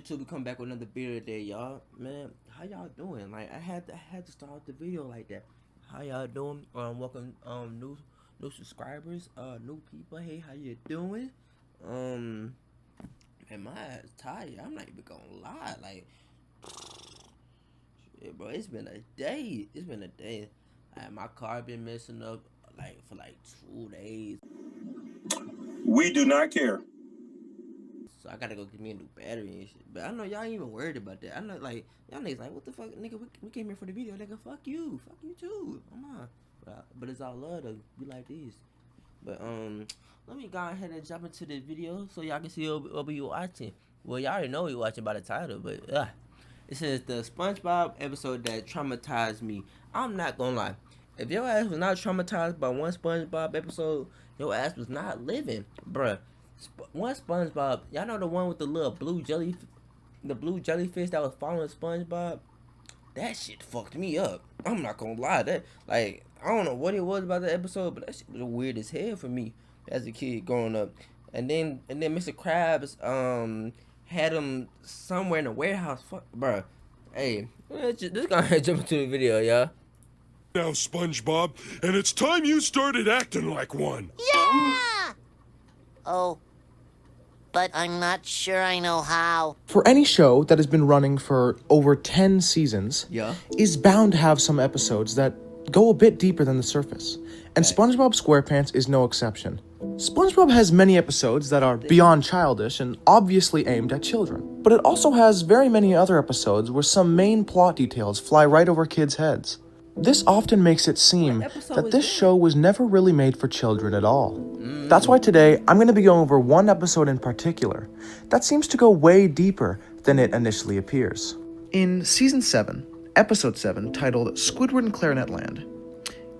YouTube, we come back with another video today, y'all. Man, how y'all doing? Like, I had to start the video like that. How y'all doing? Welcome, new subscribers, new people. Hey, how you doing? Man, my ass tired. I'm not even gonna lie. Like, shit, bro, it's been a day. It's been a day. Like, my car been messing up like for like 2 days. We do not care. So I gotta go get me a new battery and shit. But I know y'all ain't even worried about that. I know, like, y'all niggas like, what the fuck, nigga, we came here for the video, nigga, fuck you too. Come on. But it's all love to be like this. But, let me go ahead and jump into this video so y'all can see what we watching. Well, y'all already know we watching by the title, but, it says the SpongeBob episode that traumatized me. I'm not gonna lie. If your ass was not traumatized by one SpongeBob episode, your ass was not living, bruh. One SpongeBob, y'all know the one with the little the blue jellyfish that was following SpongeBob? That shit fucked me up. I'm not gonna lie. That, like, I don't know what it was about the episode, but that shit was weird as hell for me as a kid growing up. And then Mr. Krabs had him somewhere in a warehouse. Fuck, bro. Hey, just gonna jump into the video, y'all. Now, SpongeBob, and it's time you started acting like one. Yeah! Oh, but I'm not sure I know how. For any show that has been running for over 10 seasons, Yeah. is bound to have some episodes that go a bit deeper than the surface. And SpongeBob SquarePants is no exception. SpongeBob has many episodes that are beyond childish and obviously aimed at children. But it also has very many other episodes where some main plot details fly right over kids' heads. This often makes it seem that this show was never really made for children at all. That's why today I'm going to be going over one episode in particular that seems to go way deeper than it initially appears. In Season 7, Episode 7, titled Squidward and Clarinet Land,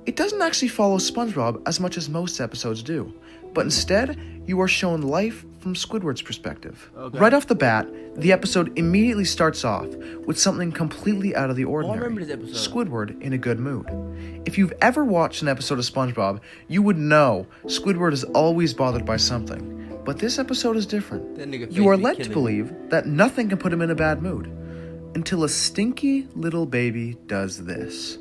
it doesn't actually follow SpongeBob as much as most episodes do, but instead, you are shown life from Squidward's perspective. Okay. Right off the bat, the episode immediately starts off with something completely out of the ordinary. I remember this episode. Squidward in a good mood. If you've ever watched an episode of SpongeBob, you would know Squidward is always bothered by something. But this episode is different. You are led to believe that nothing can put him in a bad mood, until a stinky little baby does this.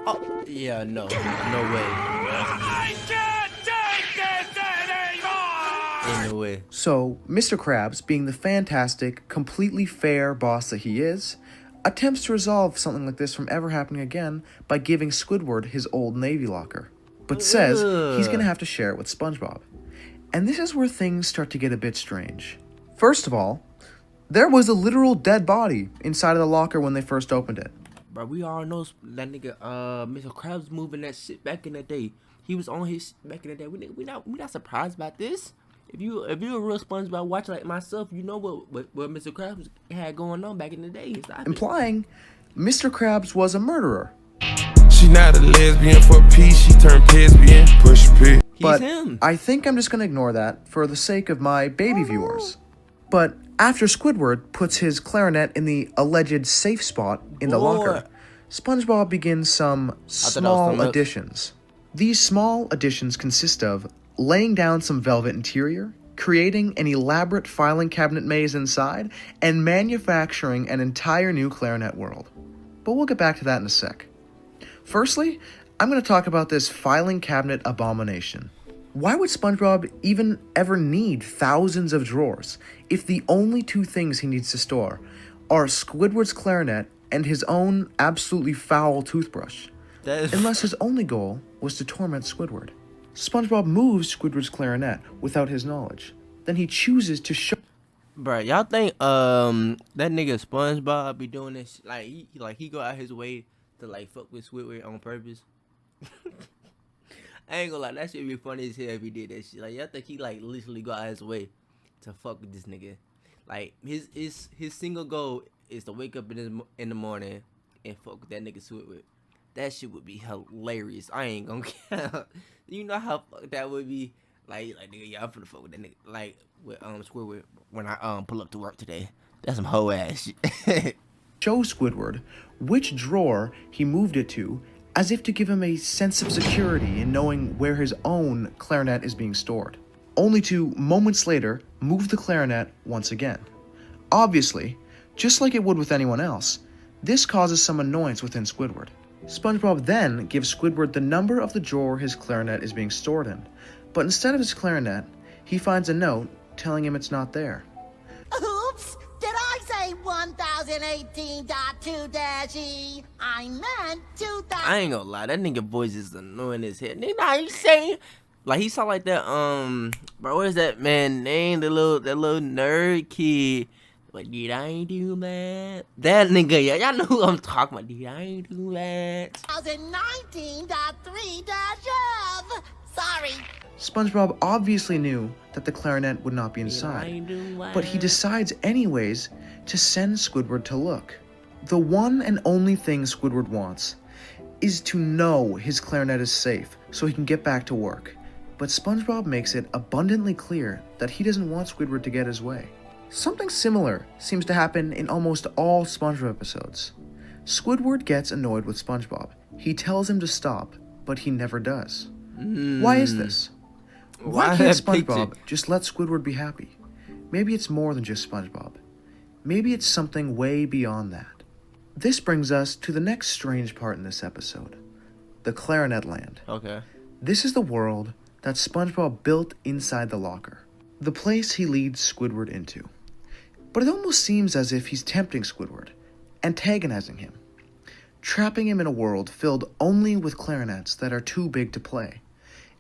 Oh, yeah, no way. I can't take this anymore! Ain't no way. So, Mr. Krabs, being the fantastic, completely fair boss that he is, attempts to resolve something like this from ever happening again by giving Squidward his old Navy locker, but says he's gonna have to share it with SpongeBob. And this is where things start to get a bit strange. First of all, there was a literal dead body inside of the locker when they first opened it. Bro, we all know that nigga, Mr. Krabs moving that shit back in the day. He was on his shit back in the day. We not surprised about this. If you a real SpongeBob watcher like myself, you know what Mr. Krabs had going on back in the day. Implying Mr. Krabs was a murderer. She not a lesbian for peace, she turned lesbian. Push P. But him. I think I'm just gonna ignore that for the sake of my baby viewers. But after Squidward puts his clarinet in the alleged safe spot in the locker, SpongeBob begins some small additions. These small additions consist of laying down some velvet interior, creating an elaborate filing cabinet maze inside, and manufacturing an entire new clarinet world. But we'll get back to that in a sec. Firstly, I'm going to talk about this filing cabinet abomination. Why would SpongeBob even ever need thousands of drawers if the only two things he needs to store are Squidward's clarinet and his own absolutely foul toothbrush? Unless his only goal was to torment Squidward. SpongeBob moves Squidward's clarinet without his knowledge. Then he chooses to show... Bro, y'all think that nigga SpongeBob be doing this, like he go out his way to like fuck with Squidward on purpose? I ain't gonna lie, that shit be funny as hell if he did that shit. Like, y'all think he like literally go out his way to fuck with this nigga? Like, his single goal is to wake up in the morning and fuck with that nigga Squidward. That shit would be hilarious. I ain't gonna count. You know how fuck that would be? Like nigga, yeah, I'm finna fuck with that nigga. Like with Squidward when I pull up to work today. That's some hoe ass shit. Show Squidward which drawer he moved it to, as if to give him a sense of security in knowing where his own clarinet is being stored. only to, moments later, move the clarinet once again. Obviously, just like it would with anyone else, this causes some annoyance within Squidward. SpongeBob then gives Squidward the number of the drawer his clarinet is being stored in, but instead of his clarinet, he finds a note telling him it's not there. Oops! Did I say 1018.2-E? I meant 2000. I ain't gonna lie, that nigga voice is annoying as hell. Nigga, I ain't saying like he sound like that. Bro, what is that man name? That little nerd kid. Like, did I ain't do that? That nigga, y'all know who I'm talking about. Did I ain't do that? 2019.3-F. Sorry. SpongeBob obviously knew that the clarinet would not be inside, but he decides anyways to send Squidward to look. The one and only thing Squidward wants is to know his clarinet is safe so he can get back to work. But SpongeBob makes it abundantly clear that he doesn't want Squidward to get his way. Something similar seems to happen in almost all SpongeBob episodes. Squidward gets annoyed with SpongeBob. He tells him to stop, but he never does. Why is this? Why can't SpongeBob just let Squidward be happy? Maybe it's more than just SpongeBob. Maybe it's something way beyond that. This brings us to the next strange part in this episode. The Clarinet Land. Okay. This is the world that SpongeBob built inside the locker. The place he leads Squidward into. But it almost seems as if he's tempting Squidward, antagonizing him, trapping him in a world filled only with clarinets that are too big to play,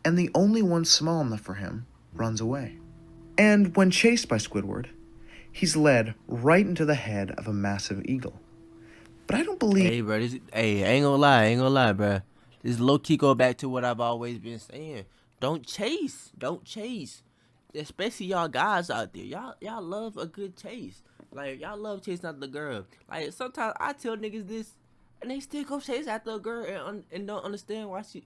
and the only one small enough for him runs away. And when chased by Squidward, he's led right into the head of a massive eagle. But I don't believe... Hey, bro, I ain't gonna lie, bro. This low-key go back to what I've always been saying. Don't chase. Especially y'all guys out there. Y'all love a good chase. Like, y'all love chasing after the girl. Like, sometimes I tell niggas this, and they still go chase after a girl and don't understand why she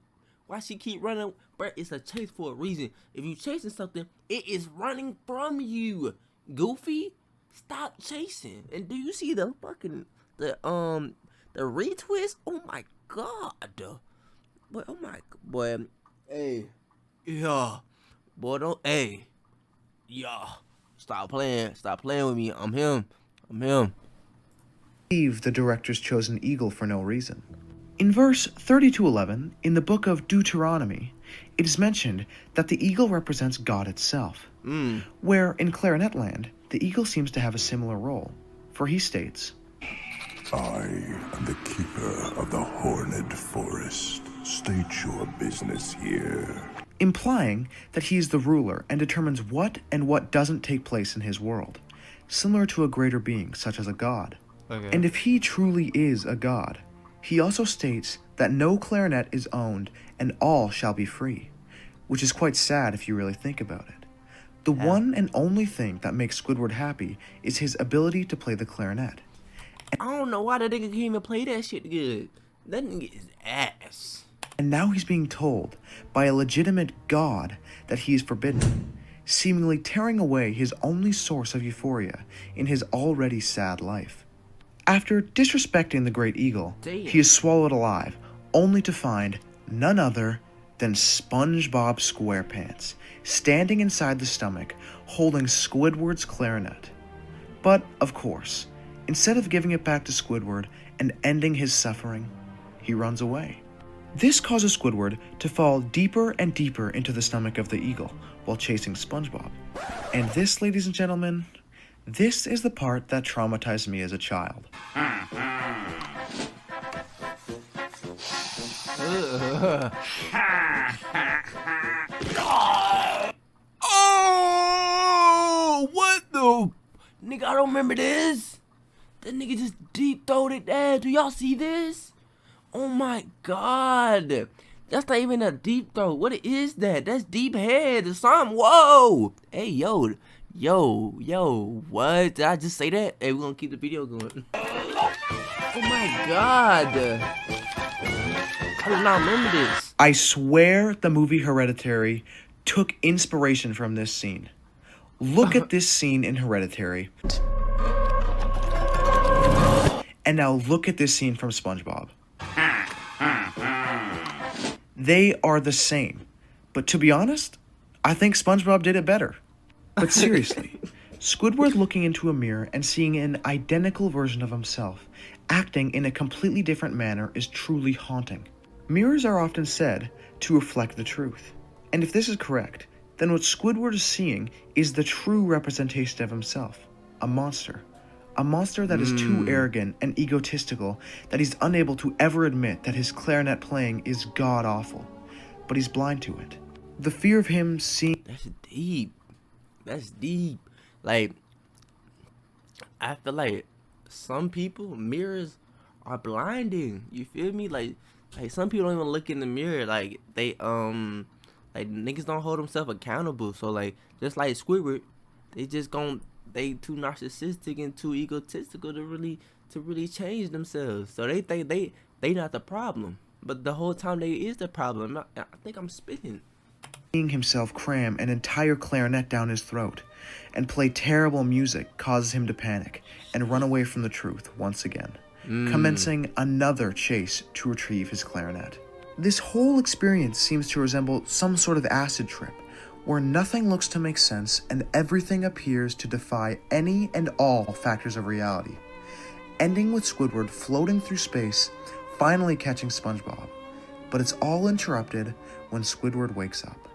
keep running. Bro, it's a chase for a reason. If you chasing something, it is running from you. Goofy, stop chasing. And do you see the fucking the retwist? Oh my god. Boy, oh my boy. Hey. Yeah. Boy, don't yeah. Stop playing with me. I'm him. Believe the director's chosen eagle for no reason. In verse 32:11, in the book of Deuteronomy, it is mentioned that the eagle represents God itself, where in Clarinet Land, the eagle seems to have a similar role, for he states, I am the keeper of the horned forest. State your business here. implying that he is the ruler and determines what and what doesn't take place in his world, similar to a greater being such as a god. Okay. And if he truly is a god, he also states that no clarinet is owned and all shall be free, which is quite sad if you really think about it. The one and only thing that makes Squidward happy is his ability to play the clarinet. I don't know why that nigga can't even play that shit good. That nigga is ass. And now he's being told by a legitimate god that he is forbidden, seemingly tearing away his only source of euphoria in his already sad life. After disrespecting the great eagle, he is swallowed alive, only to find none other than SpongeBob SquarePants, standing inside the stomach, holding Squidward's clarinet. But, of course, instead of giving it back to Squidward and ending his suffering, he runs away. This causes Squidward to fall deeper and deeper into the stomach of the eagle while chasing SpongeBob. And this, ladies and gentlemen, this is the part that traumatized me as a child. Oh, what the? Nigga, I don't remember this. That nigga just deep-throated that. Do y'all see this? Oh my god. That's not even a deep throat. What is that? That's deep head or something. Whoa. Hey, yo, what? Did I just say that? Hey, we're gonna keep the video going. Oh my god. I do not remember this. I swear the movie Hereditary took inspiration from this scene. Look at this scene in Hereditary. And now look at this scene from SpongeBob. They are the same. But to be honest, I think SpongeBob did it better. But seriously, Squidward looking into a mirror and seeing an identical version of himself, acting in a completely different manner, is truly haunting. Mirrors are often said to reflect the truth. And if this is correct, then what Squidward is seeing is the true representation of himself, a monster. A monster that is too arrogant and egotistical that he's unable to ever admit that his clarinet playing is god-awful. But he's blind to it. The fear of him seeing... That's deep. That's deep. Like, I feel like some people, mirrors are blinding. You feel me? Like some people don't even look in the mirror. Like like niggas don't hold themselves accountable. So like, just like Squidward, they too narcissistic and too egotistical to really change themselves. So they think they not the problem, but the whole time they is the problem. I think I'm spitting. himself cram an entire clarinet down his throat and play terrible music causes him to panic and run away from the truth once again, commencing another chase to retrieve his clarinet. This whole experience seems to resemble some sort of acid trip, where nothing looks to make sense and everything appears to defy any and all factors of reality, ending with Squidward floating through space, finally catching SpongeBob. But it's all interrupted when Squidward wakes up.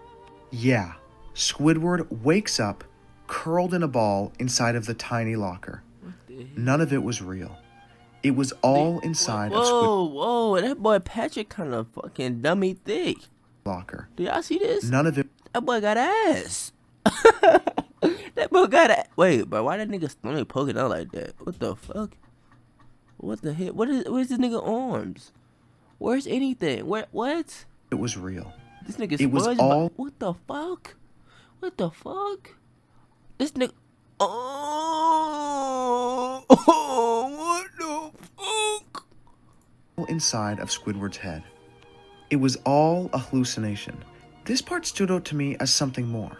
Yeah, Squidward wakes up, curled in a ball inside of the tiny locker. None of it was real. It was all inside of Squidward's Whoa, that boy Patrick kind of fucking dummy thick. locker. Do y'all see this? None of it... That boy got ass. That boy got ass. Wait, but why that nigga stomach poking out like that? What the fuck? What the hell? Where's this nigga arms? Where's anything? What? It was real. This nigga It was SpongeBob. all... What the fuck? What the fuck? This nigga. What the fuck? inside of Squidward's head. It was all a hallucination. This part stood out to me as something more.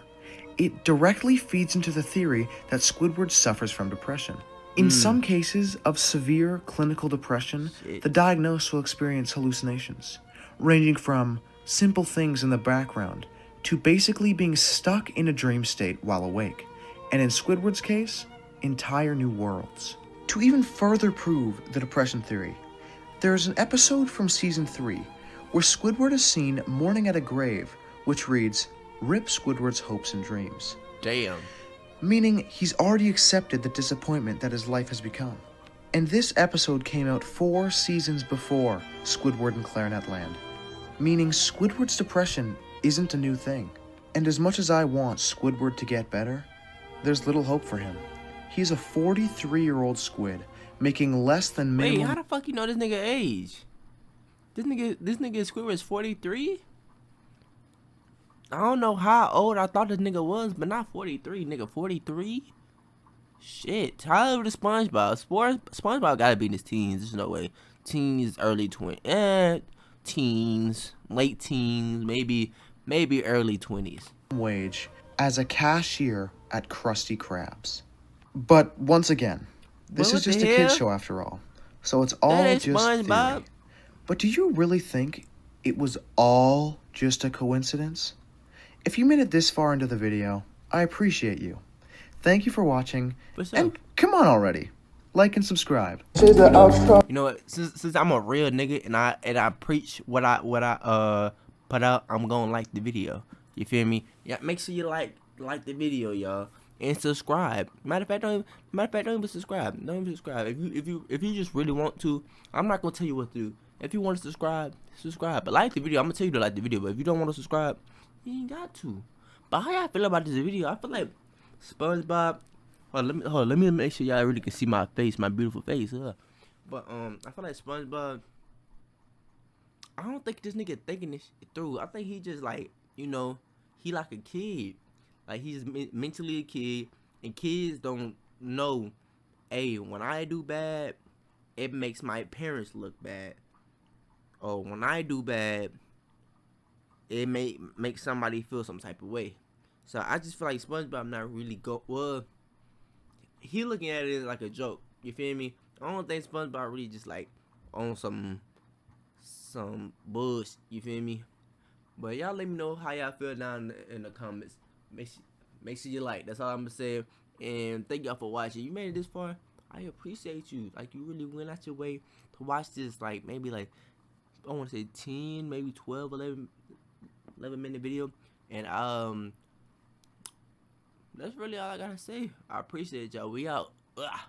It directly feeds into the theory that Squidward suffers from depression. In some cases of severe clinical depression, the diagnosed will experience hallucinations, ranging from simple things in the background to basically being stuck in a dream state while awake, and in Squidward's case, entire new worlds. To even further prove the depression theory, there is an episode from season 3 where Squidward is seen mourning at a grave which reads, "Rip Squidward's hopes and dreams." Damn. Meaning he's already accepted the disappointment that his life has become. And this episode came out 4 seasons before Squidward and Clarinet Land, meaning Squidward's depression isn't a new thing. And as much as I want Squidward to get better, there's little hope for him. He's a 43-year-old squid, making less than minimum... Wait, how the fuck you know this nigga age? This nigga Squidward is 43? I don't know how old I thought this nigga was, but not 43, nigga. 43? Shit. How old is SpongeBob? SpongeBob gotta be in his teens. There's no way. Teens, early 20s. Teens, late teens, maybe early 20s. wage as a cashier at Krusty Krab's. But once again, this is just a kid's show after all, so it's all just SpongeBob. theory. But do you really think it was all just a coincidence? If you made it this far into the video, I appreciate you. Thank you for watching, and come on already, like and subscribe. You know what? Since I'm a real nigga and I preach what I put out, I'm gonna like the video. You feel me? Yeah, make sure you like the video, y'all, and subscribe. Matter of fact, don't even subscribe. Don't even subscribe. If you just really want to, I'm not gonna tell you what to do. If you want to subscribe, subscribe. But like the video, I'm gonna tell you to like the video. But if you don't want to subscribe, you ain't got to. But how y'all feel about this video? I feel like SpongeBob. Let me make sure y'all really can see my face, my beautiful face. But I feel like SpongeBob. I don't think this nigga thinking this shit through. I think he just like, you know, he like a kid. Like he's mentally a kid, and kids don't know. Hey, when I do bad, it makes my parents look bad. Or when I do bad, it may make somebody feel some type of way. So I just feel like SpongeBob not really he looking at it as like a joke. You feel me? I don't think SpongeBob really just like on some bullshit. You feel me? But y'all let me know how y'all feel down in the comments. Make sure you like. That's all I'm gonna say. And thank y'all for watching. You made it this far. I appreciate you. Like, you really went out your way to watch this. Like, maybe like, I want to say 10, maybe 12, 11 minute video. And that's really all I gotta say. I appreciate y'all. We out. Ugh.